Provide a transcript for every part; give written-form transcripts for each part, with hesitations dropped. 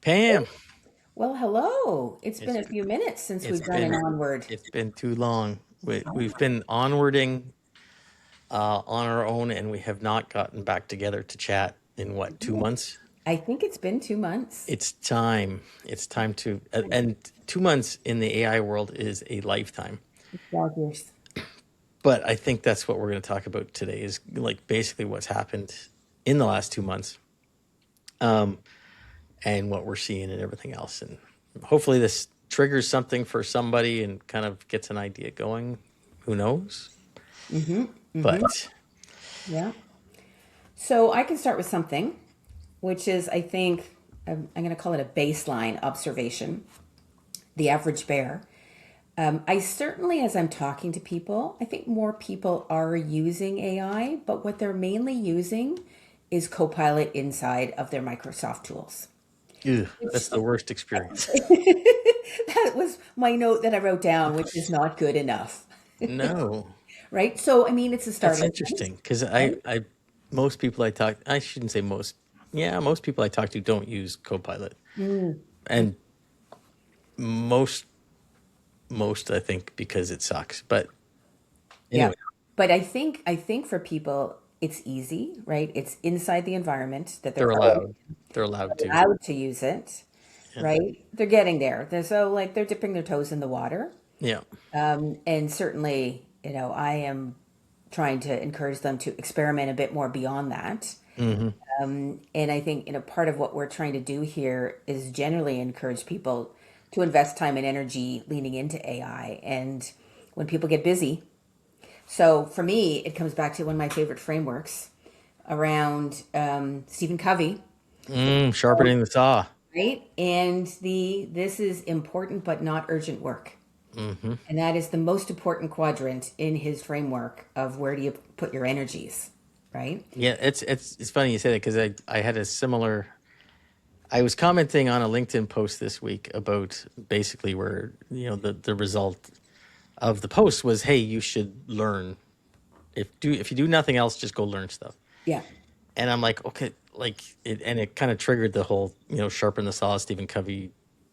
Pam, Well, hello. It's been it's a few minutes since it's we've done an been onward. it's been too long. We've been onwarding on our own, and we have not gotten back together to chat in what, 2 months? I think it's been 2 months. It's time. It's time to and 2 months in the AI world is a lifetime. Dog years. But I think that's what we're going to talk about today is like basically what's happened in the last 2 months, and what we're seeing and everything else. And hopefully this triggers something for somebody and kind of gets an idea going. Who knows? Mm-hmm. Mm-hmm. But Yeah. So I can start with something, which is, I think, I'm going to call it a baseline observation. The average bear. I certainly, as I'm talking to people, I think more people are using AI, but what they're mainly using is Copilot inside of their Microsoft tools. ew, Which that's the worst experience. that was my note that I wrote down, which is not good enough. No, Right? So, I mean, it's a that's starting point, interesting because right? most people I talk, I shouldn't say most, yeah, most people I talk to don't use Copilot, Mm, and most, most I think because it sucks. But yeah. anyway, But I think for people, it's easy, right? It's inside the environment that they're they're already allowed, they're allowed to, allowed to use it, yeah, right? They're getting there. They're so like they're dipping their toes in the water. yeah, And certainly, I am trying to encourage them to experiment a bit more beyond that. hmm, And I think, part of what we're trying to do here is generally encourage people to invest time and energy leaning into AI. And when people get busy, so for me, it comes back to one of my favorite frameworks around Stephen Covey, sharpening the saw. right? And this is important but not urgent work. Hmm. And that is the most important quadrant in his framework of where do you put your energies, right? Yeah, it's funny you say that because I had a similar. I was commenting on a LinkedIn post this week about basically where the result of the post was, hey, you should learn. If you do nothing else, just go learn stuff. Yeah. And I'm like, okay, like it, and it kind of triggered the whole sharpen the saw, Stephen Covey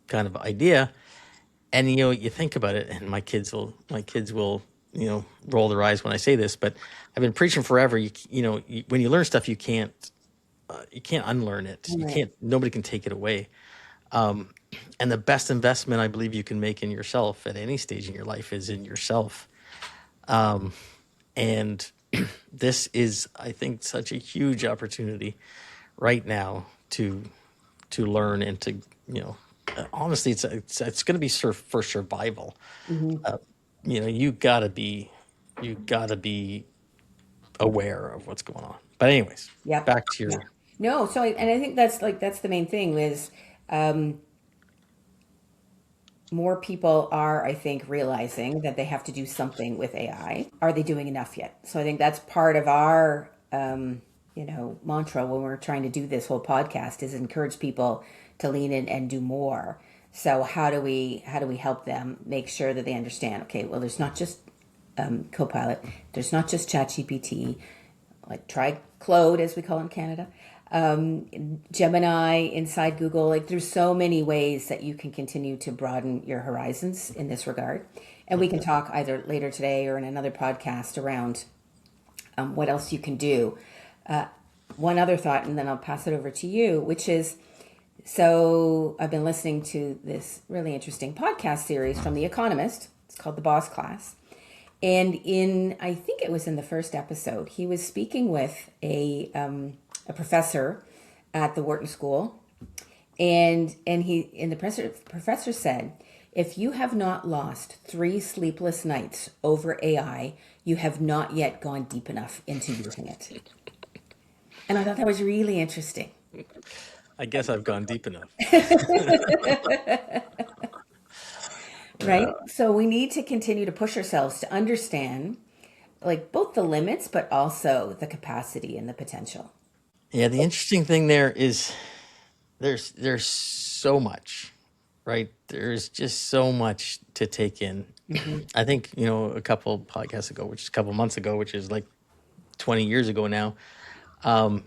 kind of idea. And you think about it, and my kids will roll their eyes when I say this, but I've been preaching forever. When you learn stuff, you can't unlearn it. All You right. can't. Nobody can take it away. And the best investment I believe you can make in yourself at any stage in your life is in yourself. And this is, I think, such a huge opportunity right now to learn and to honestly, it's going to be for survival. Hmm. You gotta be aware of what's going on. But anyways, Yep. back to Yeah. your. No, and I think that's the main thing is um, more people are, I think, realizing that they have to do something with AI. Are they doing enough yet? So I think that's part of our mantra when we're trying to do this whole podcast is encourage people to lean in and do more. So how do we help them make sure that they understand? Okay, well, there's not just Copilot, there's not just ChatGPT, like try Claude as we call it in Canada, Gemini inside Google. Like there's so many ways that you can continue to broaden your horizons in this regard. And we can talk either later today or in another podcast around what else you can do. One other thought, and then I'll pass it over to you, which is so I've been listening to this really interesting podcast series from The Economist. It's called The Boss Class. And I think it was in the first episode, he was speaking with a professor at the Wharton School, and the professor said, if you have not lost 3 sleepless nights over AI, you have not yet gone deep enough into using it. And I thought that was really interesting. I guess I've gone deep enough. Right? So we need to continue to push ourselves to understand like both the limits, but also the capacity and the potential. Yeah, the interesting thing there is there's so much, right? There's just so much to take in. Hmm. I think a couple podcasts ago, which is a couple months ago, which is like 20 years ago now,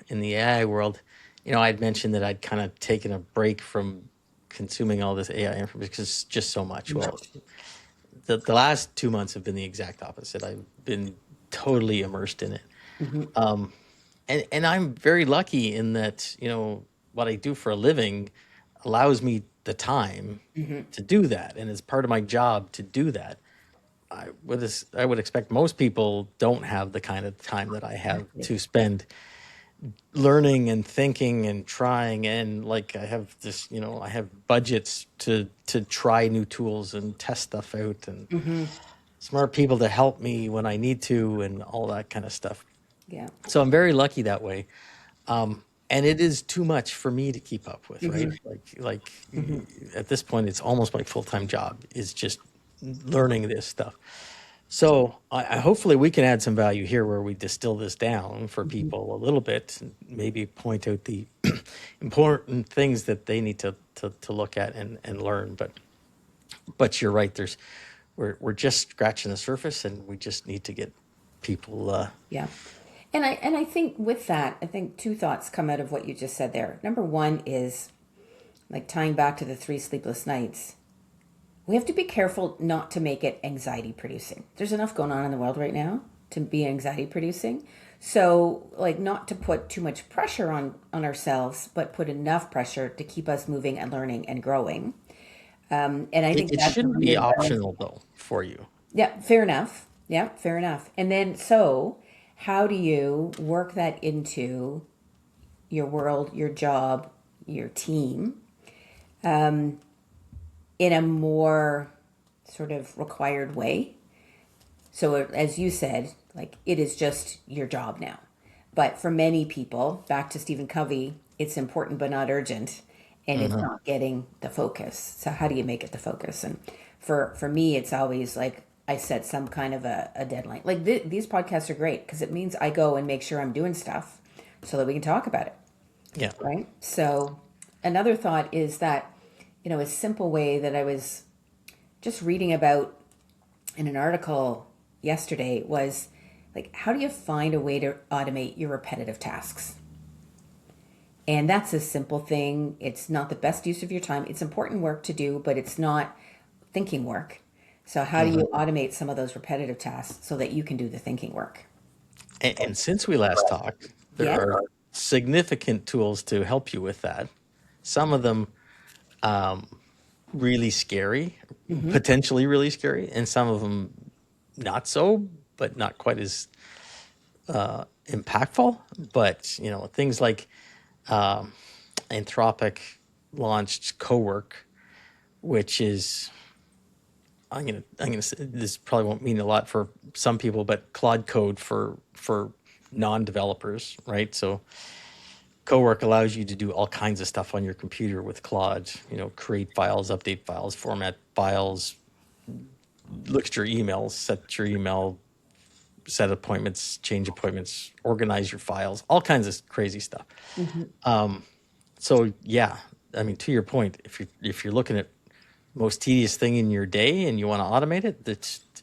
in the AI world, I'd mentioned that I'd kind of taken a break from consuming all this AI information because it's just so much. Well, the last 2 months have been the exact opposite. I've been totally immersed in it. Hmm. And I'm very lucky in that, what I do for a living allows me the time Hmm. to do that. And as part of my job to do that, I would expect most people don't have the kind of time that I have Exactly. to spend learning and thinking and trying. And like I have this, I have budgets to try new tools and test stuff out, and Hmm. smart people to help me when I need to, and all that kind of stuff. Yeah. So I'm very lucky that way. And it is too much for me to keep up with, right? Hmm. Like Hmm. at this point, it's almost my full-time job is just learning this stuff. So I hopefully we can add some value here where we distill this down for Hmm. people a little bit, and maybe point out the important things that they need to look at and learn. But you're right. We're just scratching the surface, and we just need to get people. Yeah. And I think with that, I think two thoughts come out of what you just said there. Number one is like tying back to the three sleepless nights. We have to be careful not to make it anxiety producing. There's enough going on in the world right now to be anxiety producing. So like not to put too much pressure on ourselves, but put enough pressure to keep us moving and learning and growing. And I It, think it that's a shouldn't be really balanced. optional though for you. Yeah, fair enough. Yeah, fair enough. And then so how do you work that into your world, your job, your team in a more sort of required way? So, as you said, like it is just your job now. But for many people, back to Stephen Covey, it's important but not urgent, and it's Hmm. not getting the focus. So, how do you make it the focus? And for me, it's always like I set some kind of a deadline. Like these podcasts are great because it means I go and make sure I'm doing stuff so that we can talk about it, Yeah. right? So, another thought is that, a simple way that I was just reading about in an article yesterday was like, how do you find a way to automate your repetitive tasks? And that's a simple thing. It's not the best use of your time. It's important work to do, but it's not thinking work. So, how do Hmm. you automate some of those repetitive tasks so that you can do the thinking work? And since we last talked, there Yeah. are significant tools to help you with that. Some of them really scary, Hmm. potentially really scary, and some of them not so, but not quite as impactful. But things like Anthropic launched Cowork, which is I'm gonna say this probably won't mean a lot for some people, but Claude Code for non-developers, right? So Cowork allows you to do all kinds of stuff on your computer with Claude. Create files, update files, format files, look at your emails, set your email, set appointments, change appointments, organize your files, all kinds of crazy stuff. Hmm. So yeah, I mean, to your point, if you're looking at most tedious thing in your day and you want to automate it,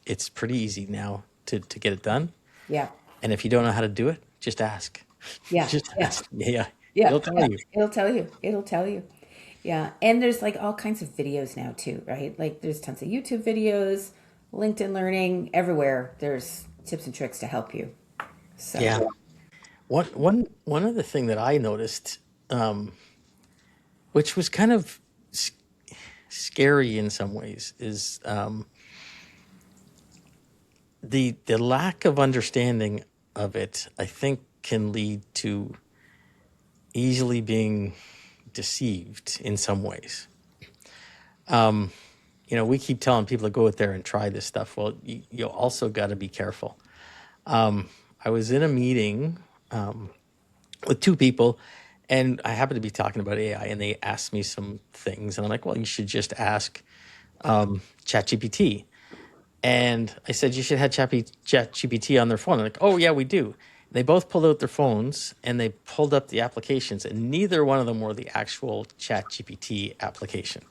it's pretty easy now to get it done. Yeah. And if you don't know how to do it, just ask. Yeah. Just Yeah. ask. Yeah, Yeah. it'll tell Yeah. you. It'll tell you. It'll tell you. Yeah. And there's like all kinds of videos now too, right? Like there's tons of YouTube videos, LinkedIn Learning, everywhere. There's tips and tricks to help you. So, Yeah. One other thing that I noticed, which was kind of scary in some ways, is the lack of understanding of it. I think can lead to easily being deceived in some ways. We keep telling people to go out there and try this stuff. Well, you also got to be careful. I was in a meeting with two people, and I happened to be talking about AI, and they asked me some things, and I'm like, well, you should just ask ChatGPT. And I said, you should have ChatGPT on their phone. They're like, oh, yeah, we do. They both pulled out their phones and they pulled up the applications, and neither one of them were the actual ChatGPT application,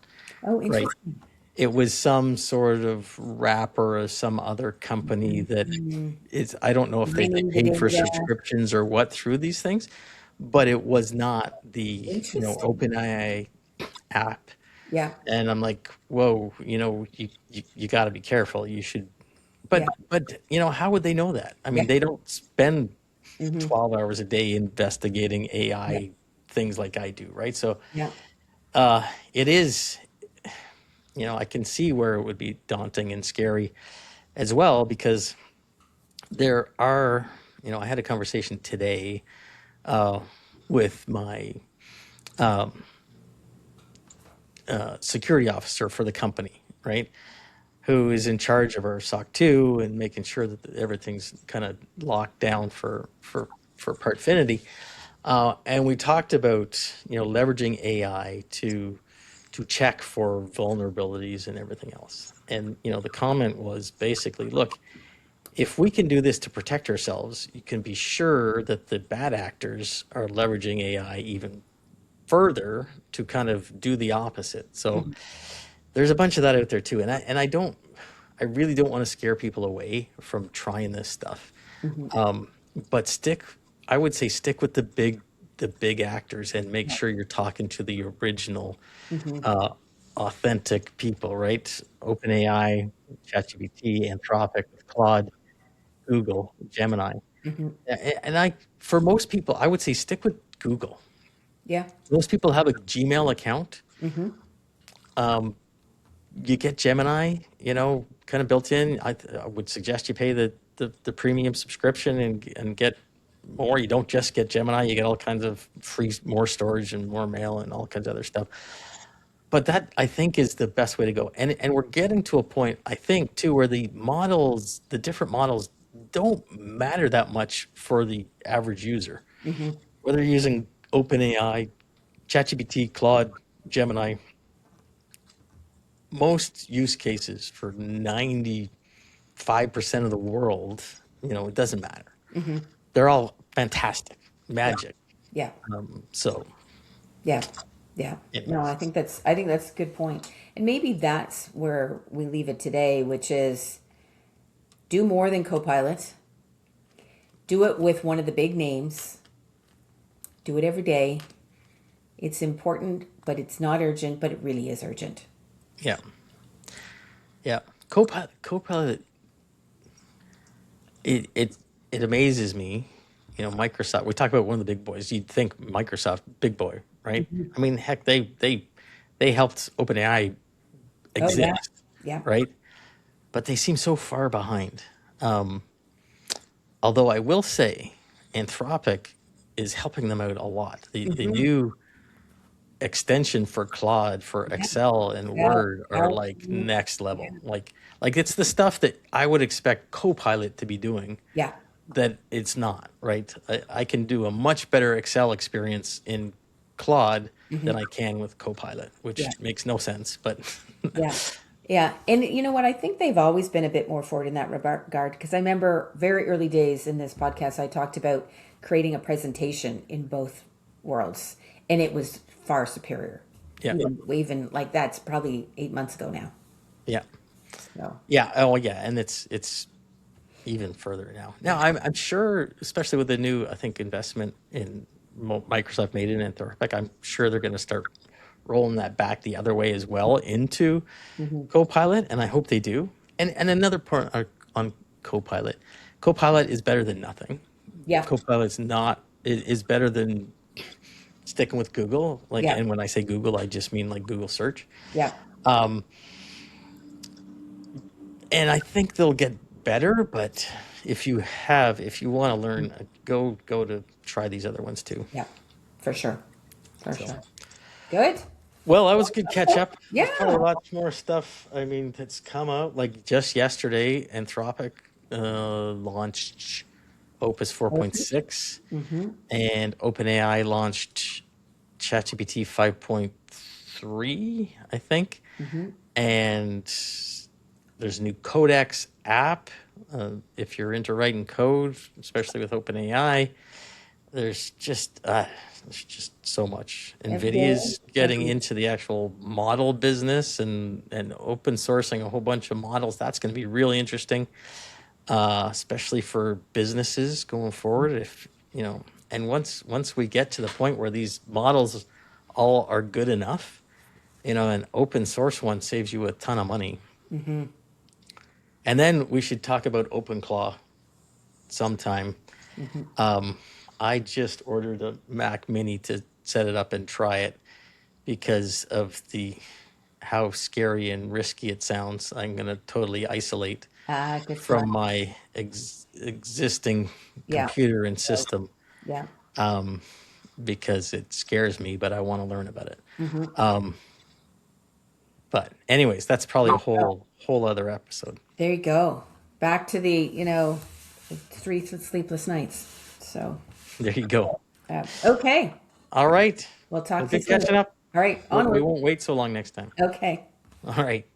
oh, right? interesting. It was some sort of wrapper or some other company that Mm, is, I don't know if they mining the paid for data. subscriptions or what through these things, but it was not the, Interesting. OpenAI app. Yeah. And I'm like, whoa, you got to be careful. You should, Yeah. but how would they know that? I mean, Yeah. they don't spend Mm-hmm. 12 hours a day investigating Yeah. AI things like I do, right? So Yeah. it is, I can see where it would be daunting and scary as well, because there are, I had a conversation today with my security officer for the company, right? Who is in charge of our SOC 2 and making sure that everything's kind of locked down for Partfinity. And we talked about leveraging AI to check for vulnerabilities and everything else. And the comment was basically, look, if we can do this to protect ourselves, you can be sure that the bad actors are leveraging AI even further to kind of do the opposite. So Mm-hmm. there's a bunch of that out there too, and I really don't want to scare people away from trying this stuff. Mm-hmm. But I would say stick with the big actors and make Yeah. sure you're talking to the original, Mm-hmm. uh, authentic people, right? OpenAI, ChatGPT, Anthropic, Claude, Google, Gemini, Mm-hmm. and for most people, I would say stick with Google. Yeah. Most people have a Gmail account. Mm-hmm. You get Gemini, kind of built in. I would suggest you pay the premium subscription and get more. You don't just get Gemini, you get all kinds of free, more storage and more mail and all kinds of other stuff. But that, I think, is the best way to go. And we're getting to a point, I think, too, where the different models don't matter that much for the average user. Mm-hmm. Whether you're using OpenAI, ChatGPT, Claude, Gemini, most use cases for 95% of the world, it doesn't matter. Mm-hmm. They're all fantastic, Yeah. magic. Yeah. So, Yeah. Yeah. No, anyways, I think that's a good point. And maybe that's where we leave it today, which is do more than Copilot. Do it with one of the big names. Do it every day. It's important, but it's not urgent, but it really is urgent. yeah, yeah. Copilot, it amazes me. Microsoft. We talk about one of the big boys. You'd think Microsoft, big boy, right? Mm-hmm. I mean, heck, they helped OpenAI Oh yeah. exist, Yeah. right? But they seem so far behind. Um, Although I will say, Anthropic is helping them out a lot. The Mm-hmm. new extension for Claude for Yeah. Excel and Yeah. Word are Yeah. like Mhm. next Yeah. level. Like it's the stuff that I would expect Copilot to be doing Yeah. that it's not, right? I can do a much better Excel experience in Claude Mm-hmm. than I can with Copilot, Yeah. which makes no sense, but Yeah. Yeah. And you know what? I think they've always been a bit more forward in that regard because I remember very early days in this podcast, I talked about creating a presentation in both worlds, and it was far superior. yeah, Even like that's probably 8 months ago now. yeah. So, Yeah, oh yeah, and it's even further now. Now, yeah. I'm sure, especially with the new, I think, investment in Microsoft made in Anthropic, I'm sure they're going to start rolling that back the other way as well into Hmm. Copilot, and I hope they do. And another part on Copilot, Copilot is better than nothing. Yeah. Copilot's not is better than sticking with Google. Like, Yeah. and when I say Google, I just mean like Google search. Yeah. And I think they'll get better, but if you want to learn, go to try these other ones too. Yeah. For sure. For So, sure. Good. well, that was a good catch up. There's probably Yeah. lots more stuff. I mean, that's come out. Like just yesterday, Anthropic launched Opus 4.6, Mm-hmm. and OpenAI launched ChatGPT 5.3, I think. Mm-hmm. And there's a new Codex app. If you're into writing code, especially with OpenAI, there's just so much. Every day. NVIDIA's getting Every. into the actual model business and open sourcing a whole bunch of models. That's going to be really interesting, especially for businesses going forward. If and once we get to the point where these models all are good enough, an open source one saves you a ton of money. And then we should talk about OpenClaw sometime. I just ordered a Mac Mini to set it up and try it because of the how scary and risky it sounds. I'm going to totally isolate Good from stuff. my existing Yeah. computer and system Yeah. because it scares me, but I want to learn about it. Mm-hmm. But anyways, that's probably a whole other episode. There you go. Back to the, 3 sleepless nights. So, There you go. okay. All right. We'll Well, talk to you good soon. catching up. All right. We Onward. won't wait so long next time. Okay. All right.